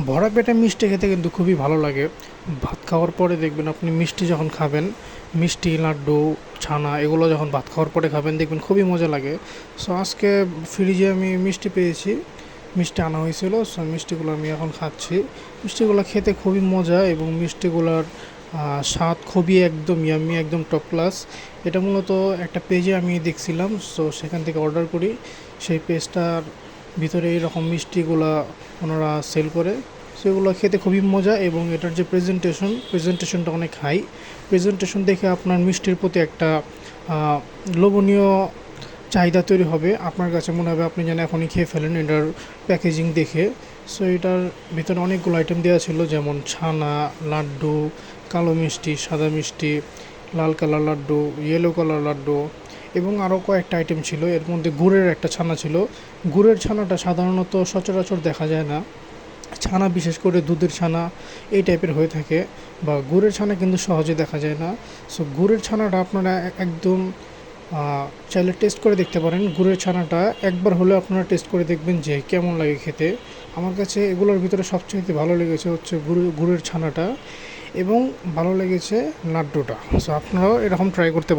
ভরা পেটে মিষ্টি খেতে কিন্তু খুবই ভালো লাগে। ভাত খাওয়ার পরে দেখবেন আপনি মিষ্টি যখন খাবেন, মিষ্টি, লাড্ডু, ছানা এগুলো যখন ভাত খাওয়ার পরে খাবেন দেখবেন খুবই মজা লাগে। সো আজকে ফ্রিজে আমি মিষ্টি পেয়েছি, মিষ্টি আনা হয়েছিল। সো মিষ্টিগুলো আমি এখন খাচ্ছি। মিষ্টিগুলো খেতে খুবই মজা এবং মিষ্টিগুলোর স্বাদ খুবই একদম ইয়াম্মি, একদম টপ ক্লাস। এটা মূলত একটা পেজে আমি দেখছিলাম, সো সেখান থেকে অর্ডার করি। সেই পেজটার ভিতরে এইরকম মিষ্টিগুলা ওনারা সেল করে। সেগুলো খেতে খুবই মজা এবং এটার যে প্রেজেন্টেশনটা অনেক হাই। প্রেজেন্টেশন দেখে আপনার মিষ্টির প্রতি একটা লোভনীয় চাহিদা তৈরি হবে। আপনার কাছে মনে হবে আপনি যেন এখনই খেয়ে ফেলেন এটার প্যাকেজিং দেখে। সো এটার ভিতরে অনেকগুলো আইটেম দেওয়া ছিল, যেমন ছানা, লাড্ডু, কালো মিষ্টি, সাদা মিষ্টি, লাল কালার লাড্ডু, ইয়েলো কালার লাড্ডু এবং আরও কয়েকটা আইটেম ছিল। এর মধ্যে গুড়ের একটা ছানা ছিল। গুড়ের ছানাটা সাধারণত সচরাচর দেখা যায় না। ছানা বিশেষ করে দুধের ছানা এই টাইপের হয়ে থাকে, বা গুড়ের ছানা কিন্তু সহজে দেখা যায় না। সো গুড়ের ছানাটা আপনারা একদম চাইলে টেস্ট করে দেখতে পারেন। গুড়ের ছানাটা একবার হলেও আপনারা টেস্ট করে দেখবেন যে কেমন লাগে খেতে। আমার কাছে এগুলোর ভিতরে সবচেয়ে ভালো লেগেছে হচ্ছে গুড়ের ছানাটা, এবং ভালো লেগেছে লাড্ডুটা। সো আপনারাও এরকম ট্রাই করতে পারেন।